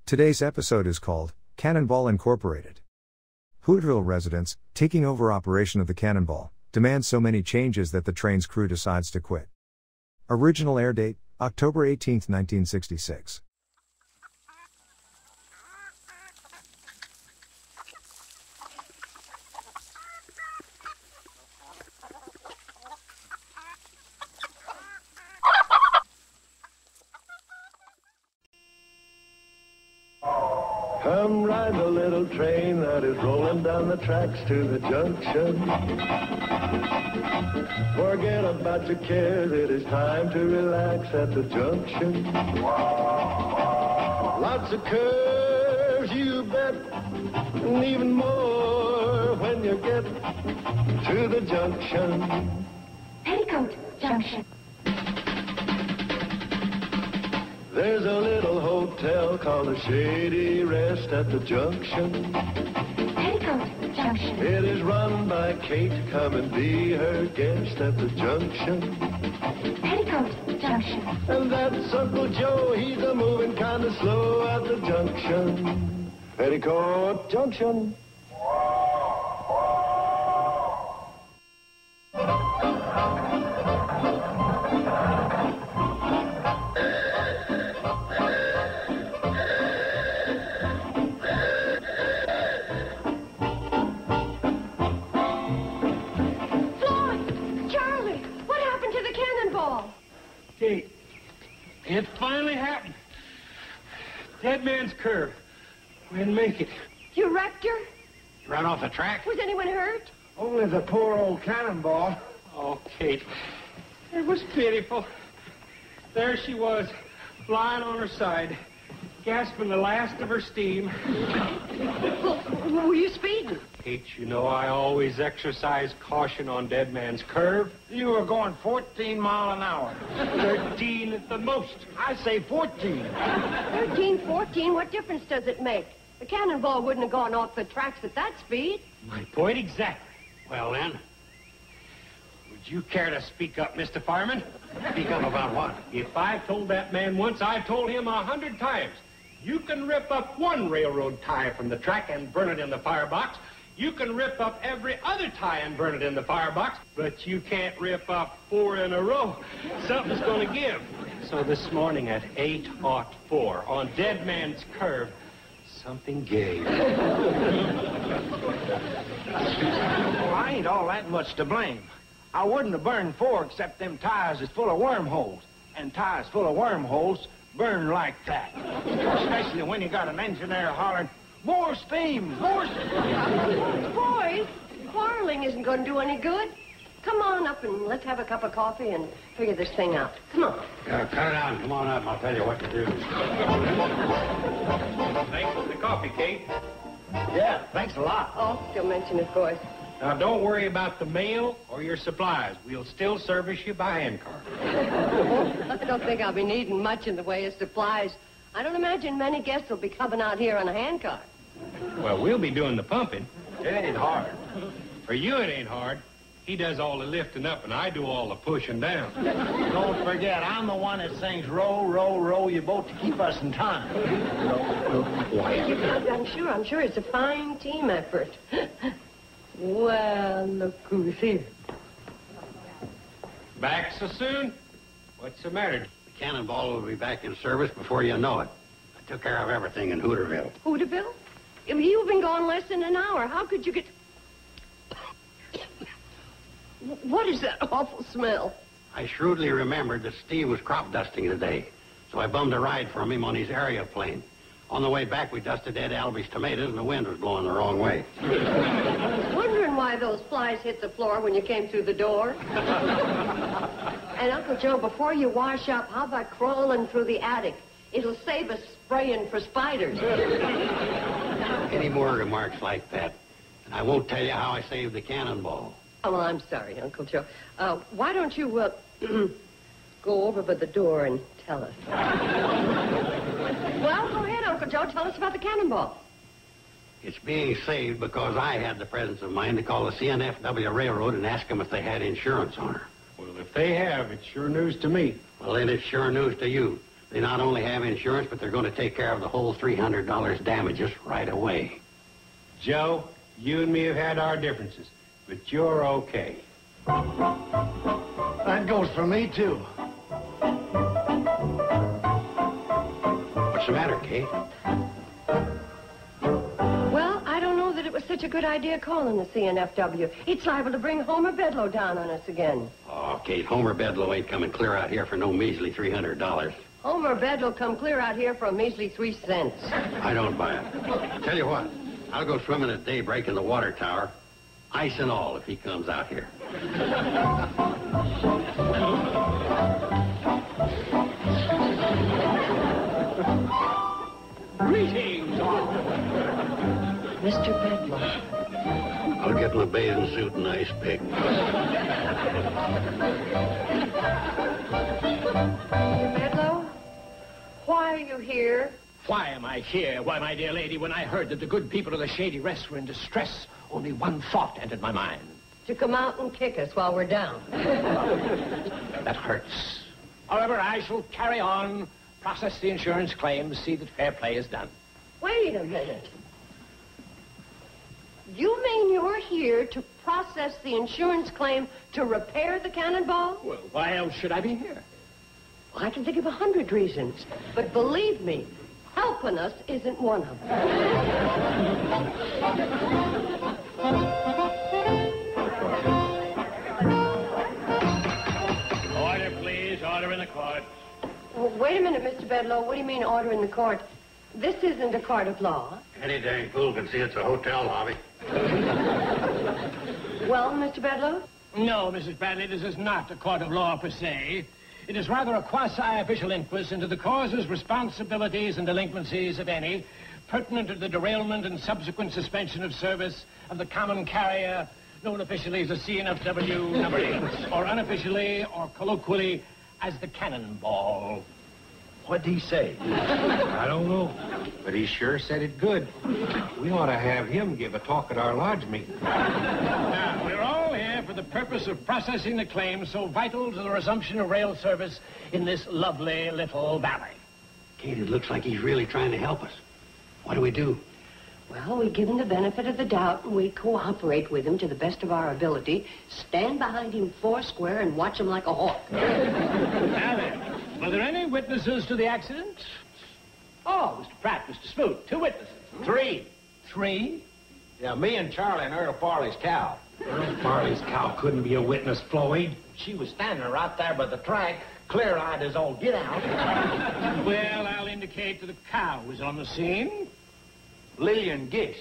Today's episode is called Cannonball Incorporated. Hooterville residents, taking over operation of the Cannonball, demand so many changes that the train's crew decides to quit. Original air date, October 18, 1966. Come ride the little train that is rolling down the tracks to the junction. Forget about your cares, it is time to relax at the junction. Lots of curves, you bet, and even more when you get to the junction. Petticoat Junction. There's a little hotel called the Shady Rest at the junction. Petticoat Junction. It is run by Kate. Come and be her guest at the junction. Petticoat Junction. And that's Uncle Joe. He's a moving kind of slow at the junction. Petticoat Junction. Kate, it finally happened. Dead man's curve. We didn't make it. You wrecked her? You ran off the track? Was anyone hurt? Only the poor old Cannonball. Oh, Kate, it was pitiful. There she was, lying on her side, gasping the last of her steam. Well, were you speeding? Kate, you know I always exercise caution on dead man's curve. You were going 14 miles an hour. 13 at the most. I say 14. 13, 14, what difference does it make? The Cannonball wouldn't have gone off the tracks at that speed. My point exactly. Well, then, would you care to speak up, Mr. Fireman? Speak up about what? If I told that man once, I've told him 100 times. You can rip up one railroad tie from the track and burn it in the firebox. You can rip up every other tie and burn it in the firebox, but you can't rip up 4 in a row. Something's going to give. So this morning at 8:04 on Dead Man's Curve, something gave. Well, I ain't all that much to blame. I wouldn't have burned 4 except them tires is full of wormholes. And tires full of wormholes burn like that. Especially when you got an engineer hollering, more steam, more steam. Boys, quarreling isn't going to do any good. Come on up and let's have a cup of coffee and figure this thing out. Come on. Cut it out. Come on up. I'll tell you what to do. Thanks for the coffee, Kate. Yeah, thanks a lot. Oh, don't mention it, boys. Now, don't worry about the mail or your supplies. We'll still service you by handcar. I don't think I'll be needing much in the way of supplies. I don't imagine many guests will be coming out here on a handcar. Well, we'll be doing the pumping. It ain't hard. For you, it ain't hard. He does all the lifting up, and I do all the pushing down. Don't forget, I'm the one that sings row, row, row your boat to keep us in time. I'm sure it's a fine team effort. Well, look who's here. Back so soon? What's the matter? The Cannonball will be back in service before you know it. I took care of everything in Hooterville. Hooterville? You've been gone less than an hour. How could you get... What is that awful smell? I shrewdly remembered that Steve was crop dusting today, so I bummed a ride from him on his area plane. On the way back, we dusted Ed Albie's tomatoes, and the wind was blowing the wrong way. I was wondering why those flies hit the floor when you came through the door. And Uncle Joe, before you wash up, how about crawling through the attic? It'll save us spraying for spiders. Any more remarks like that, and I won't tell you how I saved the Cannonball. Oh, well, I'm sorry, Uncle Joe. Why don't you, go over by the door and tell us? Well, go ahead, Uncle Joe. Tell us about the Cannonball. It's being saved because I had the presence of mind to call the CNFW Railroad and ask them if they had insurance on her. Well, if they have, it's sure news to me. Well, then it's sure news to you. They not only have insurance, but they're going to take care of the whole $300 damages right away. Joe, you and me have had our differences, but you're okay. That goes for me, too. What's the matter, Kate? Well, I don't know that it was such a good idea calling the CNFW. It's liable to bring Homer Bedloe down on us again. Oh, Kate, Homer Bedloe ain't coming clear out here for no measly $300. Homer Bedloe come clear out here for a measly 3 cents. I don't buy it. Tell you what, I'll go swimming at daybreak in the water tower, ice and all, if he comes out here. Greetings, Mr. Bedloe. I'll get my bathing suit and ice pick. Mr. Bedloe, why are you here? Why am I here? Why, my dear lady, when I heard that the good people of the Shady Rest were in distress, only one thought entered my mind. To come out and kick us while we're down. That hurts. However, I shall carry on, process the insurance claims, see that fair play is done. Wait a minute. You mean you're here to process the insurance claim to repair the Cannonball? Well, why else should I be here? I can think of 100 reasons. But believe me, helping us isn't one of them. Order, please. Order in the court. Well, wait a minute, Mr. Bedloe. What do you mean order in the court? This isn't a court of law. Any dang fool can see it's a hotel lobby. Well, Mr. Bedloe? No, Mrs. Bradley, this is not a court of law per se. It is rather a quasi-official inquest into the causes, responsibilities, and delinquencies, if any, pertinent to the derailment and subsequent suspension of service of the common carrier known officially as the CNFW number 8, or unofficially or colloquially as the Cannonball. What'd he say? I don't know, but he sure said it good. We ought to have him give a talk at our lodge meeting. Now, we're all here for the purpose of processing the claims so vital to the resumption of rail service in this lovely little valley. Kate, it looks like he's really trying to help us. What do we do? Well, we give him the benefit of the doubt, and we cooperate with him to the best of our ability, stand behind him foursquare, and watch him like a hawk. Now then, were there any witnesses to the accident? Oh, Mr. Pratt, Mr. Smoot, 2 witnesses. 3. 3? Yeah, me and Charlie and Earl Farley's cow. Earl Farley's cow couldn't be a witness, Floyd. She was standing right there by the track, clear-eyed as all get out. Well, I'll indicate that the cow was on the scene. Lillian Gish.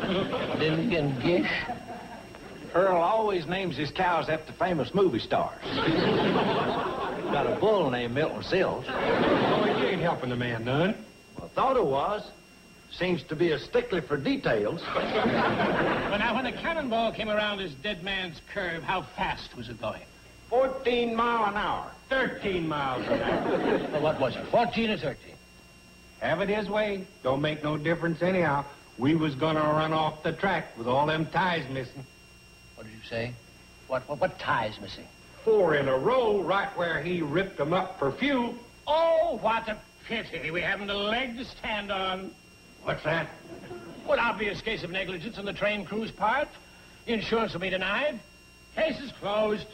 Lillian Gish? Earl always names his cows after famous movie stars. Got a bull named Milton Sills. Oh, you ain't helping the man none. Well, thought it was. Seems to be a stickler for details. Well, now, when the Cannonball came around this dead man's curve, how fast was it going? 14 miles an hour. 13 miles an hour. Well, what was it, 14 or 13? Have it his way. Don't make no difference anyhow. We was gonna run off the track with all them ties missing. What did you say? What tie's missing? 4 in a row, right where he ripped them up for fuel. Oh, what a pity. We haven't a leg to stand on. What's that? Well, obvious case of negligence on the train crew's part. Insurance will be denied. Case is closed.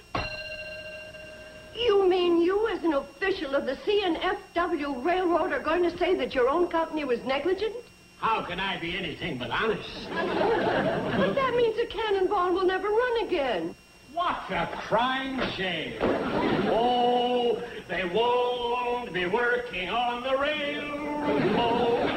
You mean you, as an official of the CNFW Railroad, are going to say that your own company was negligent? How can I be anything but honest? But that means the Cannonball will never run again. What a crying shame. Oh, they won't be working on the railroad.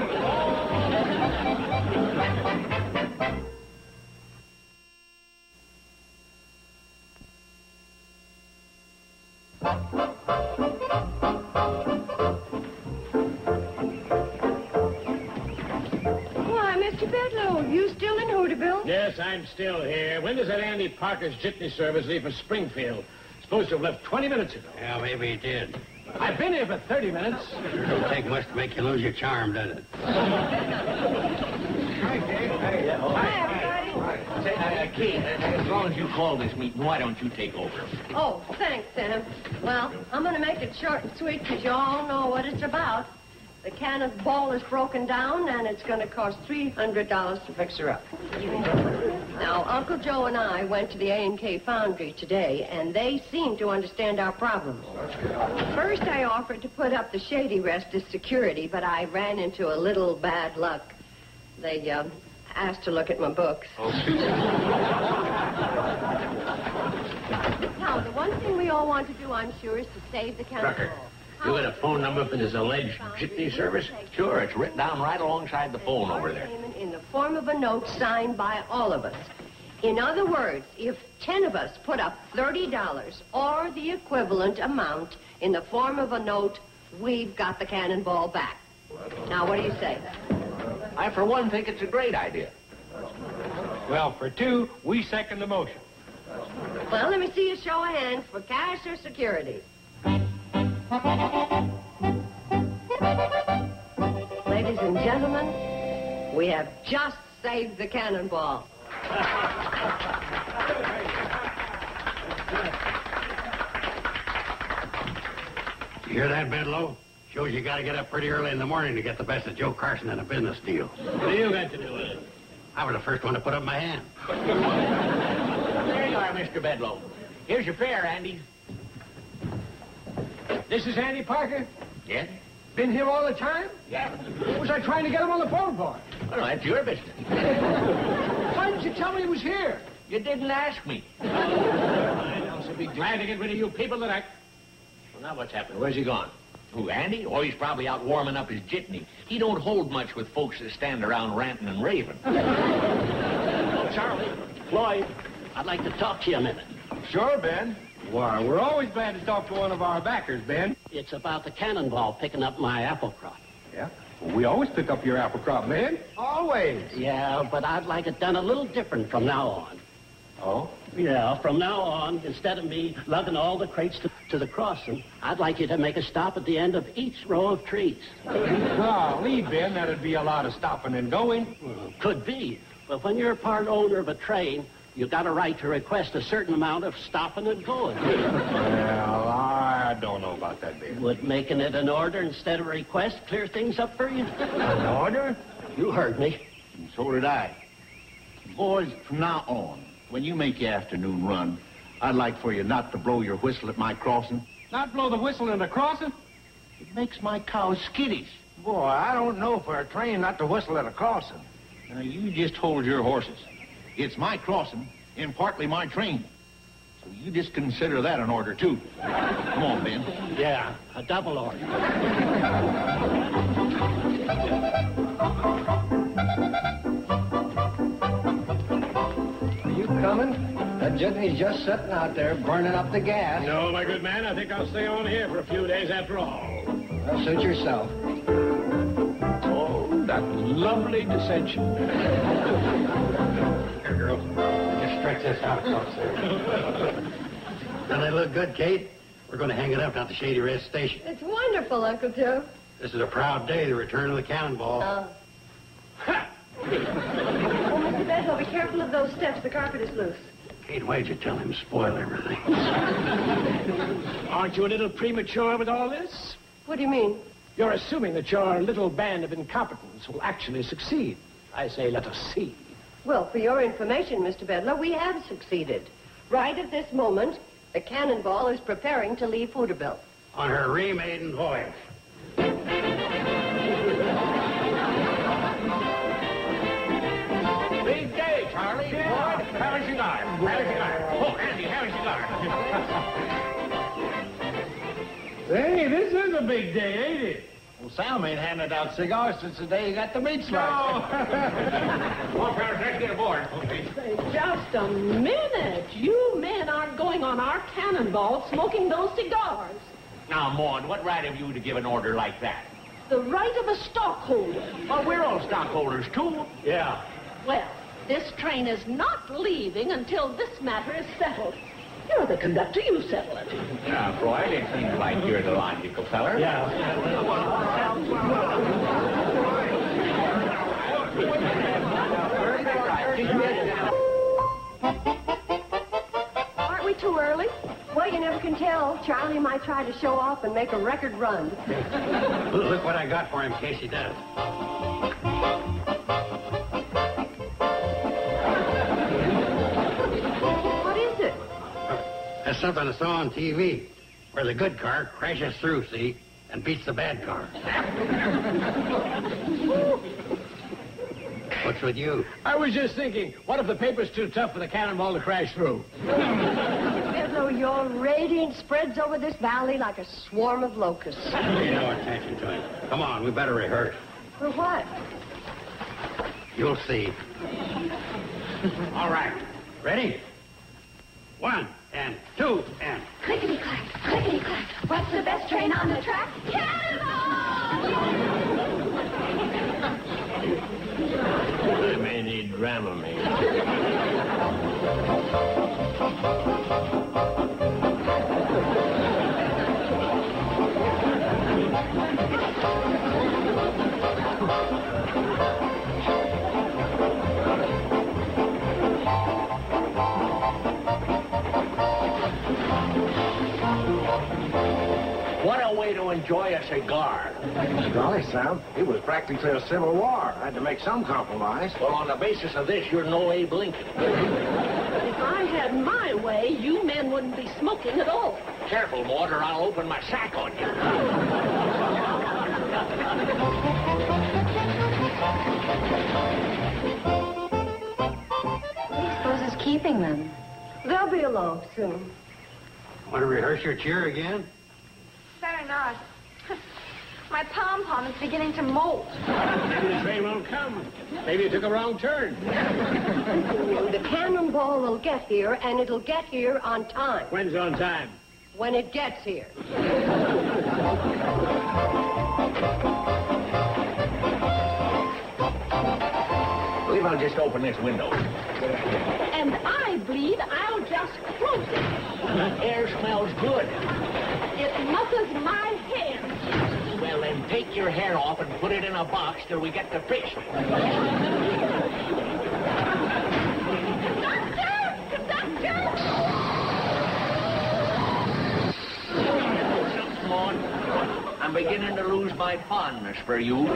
Why, Mr. Bedloe, you still in Hooterville? Yes, I'm still here. When does that Andy Parker's jitney service leave for Springfield? Supposed to have left 20 minutes ago. Yeah, maybe he did. I've been here for 30 minutes. Sure don't take much to make you lose your charm, does it? Hi, everybody. Say, Kate, as long as you call this meeting, why don't you take over? Oh, thanks, Sam. Well, I'm going to make it short and sweet because you all know what it's about. The Cannonball is broken down, and it's going to cost $300 to fix her up. Now, Uncle Joe and I went to the A&K Foundry today, and they seem to understand our problem. First, I offered to put up the Shady Rest as security, but I ran into a little bad luck. They asked to look at my books. Now, the one thing we all want to do, I'm sure, is to save the Cannonball. You got a phone number for this alleged jitney service? Sure, it's written down right alongside the phone over there. In the form of a note signed by all of us. In other words, if 10 of us put up $30 or the equivalent amount in the form of a note, we've got the Cannonball back. Now, what do you say? I, for one, think it's a great idea. Well, for two, we second the motion. Well, let me see a show of hands for cash or security. Ladies and gentlemen, we have just saved the Cannonball. You hear that, Bedlow? Shows you got to get up pretty early in the morning to get the best of Joe Carson in a business deal. What do you got to do with it? I was the first one to put up my hand. There you are, Mr. Bedlow. Here's your fare, Andy. This is Andy Parker. Yes? Been here all the time? Yeah. What was I trying to get him on the phone for? Well, that's your business. Why didn't you tell me he was here? You didn't ask me. I shall be glad to get rid of you people that act. Well, now what's happened? Where's he gone? Who, Andy? Oh, he's probably out warming up his jitney. He don't hold much with folks that stand around ranting and raving. Oh, Charlie, Floyd, I'd like to talk to you a minute. Sure, Ben. Why, we're always glad to talk to one of our backers, Ben. It's about the Cannonball picking up my apple crop. Yeah? Well, we always pick up your apple crop, Ben. Always. Yeah, but I'd like it done a little different from now on. Oh? Yeah, from now on, instead of me lugging all the crates to the crossing, I'd like you to make a stop at the end of each row of trees. Golly, Ben, that'd be a lot of stopping and going. Well, could be, but when you're a part owner of a train, you got a right to request a certain amount of stopping and going. Well, I don't know about that, Ben. Would making it an order instead of a request clear things up for you? An order? You heard me. And so did I. Boys, from now on, when you make your afternoon run, I'd like for you not to blow your whistle at my crossing. Not blow the whistle in the crossing? It makes my cows skittish. Boy, I don't know for a train not to whistle at a crossing. Now, you just hold your horses. It's my crossing and partly my train. So you just consider that an order, too. Come on, Ben. Yeah, a double order. Are you coming? That jitney's just sitting out there burning up the gas. No, my good man, I think I'll stay on here for a few days after all. Well, suit yourself. Oh, that lovely dissension. Here, girl. Just stretch this out across there. Doesn't that look good, Kate? We're going to hang it up at the Shady Rest Station. It's wonderful, Uncle Joe. This is a proud day, the return of the Cannonball. Oh, Mr. Bedlow, be careful of those steps. The carpet is loose. Kate, why'd you tell him to spoil everything? Aren't you a little premature with all this? What do you mean? You're assuming that your little band of incompetents will actually succeed. I say, let us see. Well, for your information, Mr. Bedlow, we have succeeded. Right at this moment, the Cannonball is preparing to leave Hooterville. On her remaiden voyage. Big day, Charlie. Yeah. Boy, have a cigar. Have a cigar. Oh, Andy, have a cigar. Hey, this is a big day, ain't it? Well, Sam ain't handed out cigars since the day he got the meat slice. Come on, fellas, let's get aboard. Say, just a minute. You men aren't going on our Cannonball smoking those cigars. Now, Maud, what right have you to give an order like that? The right of a stockholder. Well, we're all stockholders, too. Yeah. Well, this train is not leaving until this matter is settled. You're the conductor. You settle it. Now, Floyd, it seems like you're the logical feller. Yeah. Well, you never can tell. Charlie might try to show off and make a record run. Look what I got for him in case he does. What is it? That's something I saw on TV, where the good car crashes through, see, and beats the bad car. What's with you? I was just thinking, what if the paper's too tough for the Cannonball to crash through? Pedro, your radiance spreads over this valley like a swarm of locusts. Pay no attention to him. Come on, we better rehearse. For what? You'll see. All right. Ready? 1 and 2 and... Clickety-clack, clickety-clack. What's the best train on the track? Cannonball! I may need Dramamine. What a way to enjoy a cigar. Golly, Sam, it was practically a civil war. I had to make some compromise. Well, on the basis of this, you're no Abe Lincoln. If I had my way, you men wouldn't be smoking at all. Careful, Maud, or I'll open my sack on you. What do you suppose is keeping them? They'll be along soon. Want to rehearse your cheer again? Better not. My pom-pom is beginning to molt. Maybe the train won't come. Maybe you took a wrong turn. The Cannonball will get here, and it'll get here on time. When's on time? When it gets here. I believe I'll just open this window. And I believe I'll just close it. The air smells good. It muffles my hair. Well, then take your hair off and put it in a box till we get to fish. Conductor! Come on. I'm beginning to lose my fondness for you.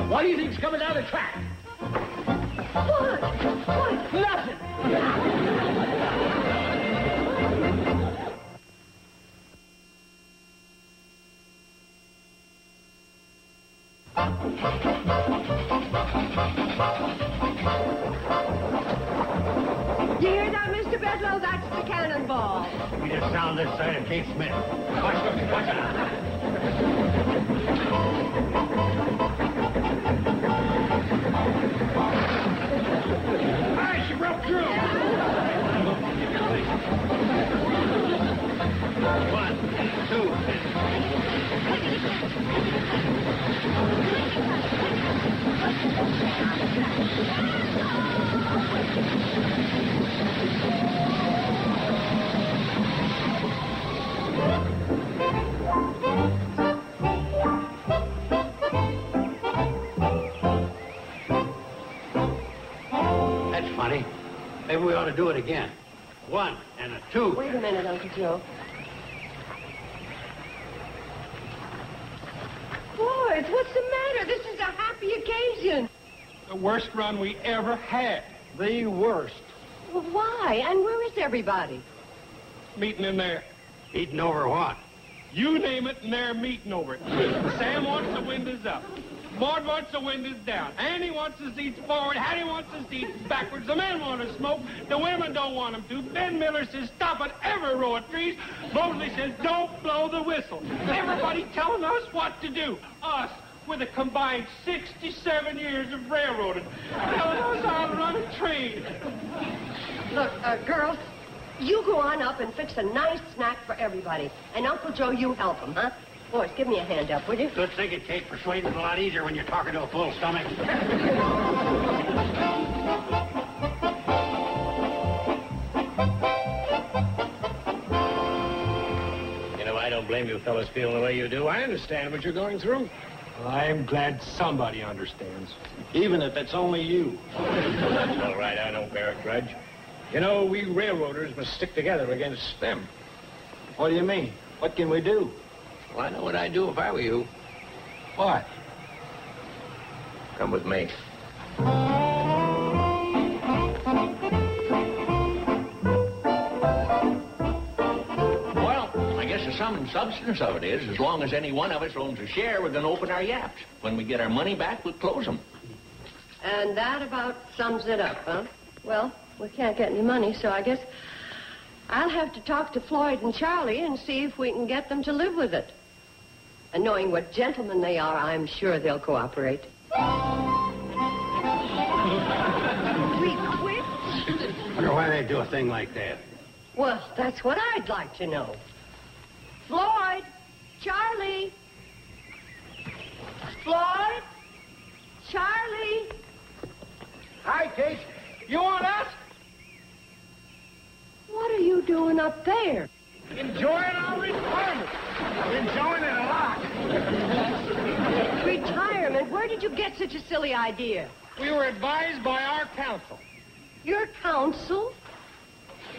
What do you think's coming down the track? What? Nothing. You hear that, Mr. Bedlow? That's the Cannonball. We just sound this side of Kate Smith. Watch it. Hi, she broke through. 1, 2, That's funny. Maybe we ought to do it again. 1 and a 2. Wait a minute, Uncle Joe. Boys, what's the matter? This is a happy occasion. The worst run we ever had. The worst. Well, why? And where is everybody? Meeting in there. Eating over what? You name it, and they're meeting over it. Sam wants the windows up. Maud wants the windows down. Annie wants the seats forward. Hattie wants the seats backwards. The men want to smoke. The women don't want them to. Ben Miller says stop at every row of trees. Mosley says don't blow the whistle. Everybody telling us what to do. Us, with a combined 67 years of railroading, telling us how to run a train. Look, girls, you go on up and fix a nice snack for everybody. And Uncle Joe, you help him, huh? Boys, give me a hand up, will you? Good thinking, Kate. Persuading's a lot easier when you're talking to a full stomach. You know, I don't blame you fellas feeling the way you do. I understand what you're going through. Well, I'm glad somebody understands. Even if it's only you. That's all right. I don't bear a grudge. You know, we railroaders must stick together against them. What do you mean? What can we do? Well, I know what I'd do if I were you. What? Come with me. The sum and substance of it is, as long as any one of us owns a share, we're going to open our yaps. When we get our money back, we'll close them. And that about sums it up, huh? Well, we can't get any money, so I guess I'll have to talk to Floyd and Charlie and see if we can get them to live with it. And knowing what gentlemen they are, I'm sure they'll cooperate. We quit? Wonder why they do a thing like that. Well, that's what I'd like to know. Floyd! Charlie! Floyd! Charlie! Hi, Kate. You want us? What are you doing up there? Enjoying our retirement. Enjoying it a lot. Retirement? Where did you get such a silly idea? We were advised by our counsel. Your counsel?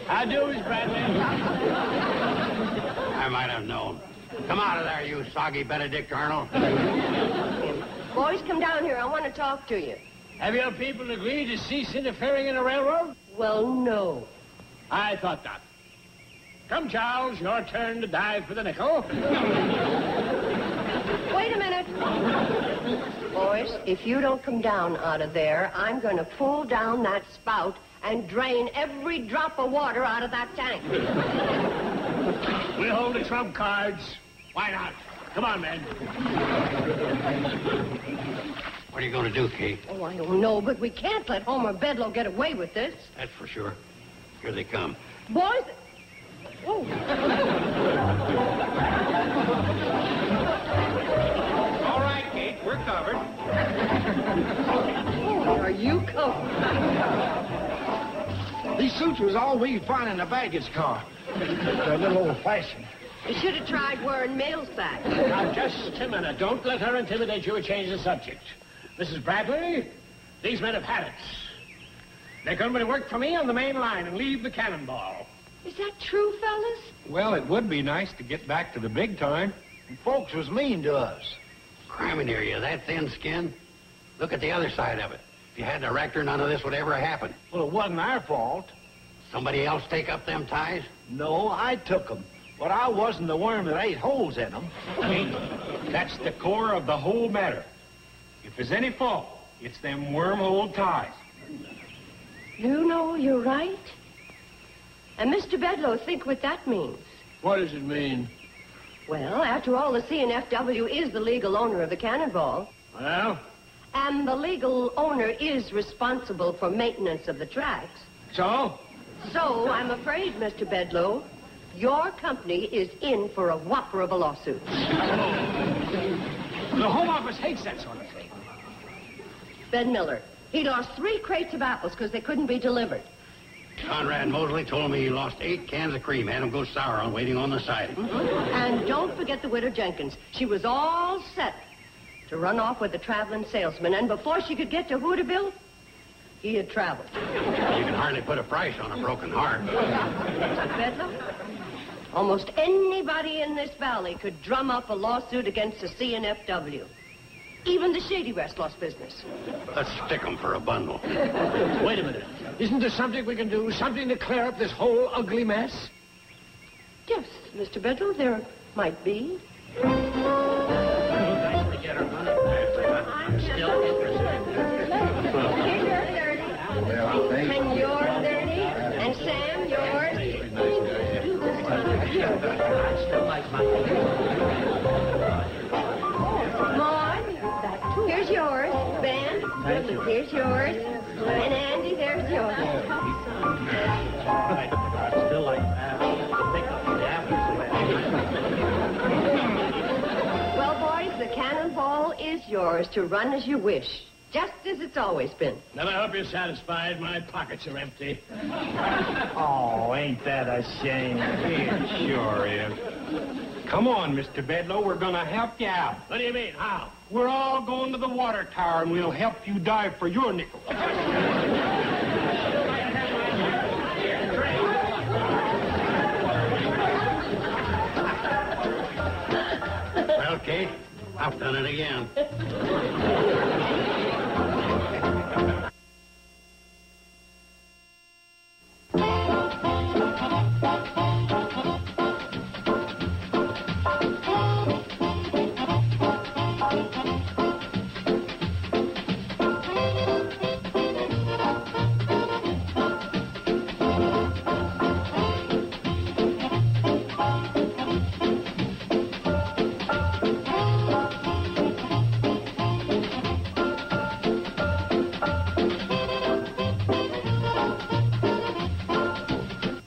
How do, Bradley? I might have known. Come out of there, you soggy Benedict Arnold. Boys, come down here. I want to talk to you. Have your people agreed to cease interfering in the railroad? Well, no. I thought not. Come, Charles, your turn to dive for the nickel. Wait a minute. Boys, if you don't come down out of there, I'm going to pull down that spout and drain every drop of water out of that tank. We'll hold the trump cards. Why not? Come on, men. What are you going to do, Kate? Oh, I don't know, but we can't let Homer Bedloe get away with this. That's for sure. Here they come. Boys... Oh. All right, Kate, we're covered. Oh, are you covered? These suits was all we'd find in the baggage car. They're a little old-fashioned. You should have tried wearing mail sacks. Now, just a minute. Don't let her intimidate you or change the subject. Mrs. Bradley, these men have had it. They're going to work for me on the main line and leave the Cannonball. Is that true, fellas? Well, it would be nice to get back to the big time. And folks was mean to us. Criminy, are you that thin-skinned? Look at the other side of it. If you hadn't a rector, none of this would ever happen. Well, it wasn't our fault. Somebody else take up them ties? No, I took them. But I wasn't the worm that ate holes in them. That's the core of the whole matter. If there's any fault, it's them wormhole ties. You know, you're right. And Mr. Bedloe, think what that means. What does it mean? Well, after all, the C&FW is the legal owner of the Cannonball. Well? And the legal owner is responsible for maintenance of the tracks. So? So, I'm afraid, Mr. Bedloe, your company is in for a whopper of a lawsuit. The Home Office hates that sort of thing. Ben Miller, he lost 3 crates of apples because they couldn't be delivered. Conrad Mosley told me he lost 8 cans of cream, had them go sour on waiting on the siding. And don't forget the widow Jenkins. She was all set to run off with a traveling salesman, and before she could get to Hooterville, he had traveled. You can hardly put a price on a broken heart. Mr. Bedloe, almost anybody in this valley could drum up a lawsuit against the C&FW. Even the Shady West lost business. Let's stick them for a bundle. Wait a minute. Isn't there something we can do? Something to clear up this whole ugly mess? Yes, Mr. Bedloe, there might be. Nice to get her money back. I'm still interested. Here's your 30. And your 30. And Sam, yours. I still like my... Maud, here's yours. Ben, here's yours. And Andy, there's yours. I still like that. Pick up the apples. Well, boys, the Cannonball is yours to run as you wish, just as it's always been. Now, I hope you're satisfied. My pockets are empty. Oh, ain't that a shame? It sure is. Come on, Mr. Bedlow. We're going to help you out. What do you mean? How? We're all going to the water tower, and we'll help you dive for your nickel. Well, Kate, I've done it again.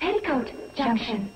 Petticoat Junction.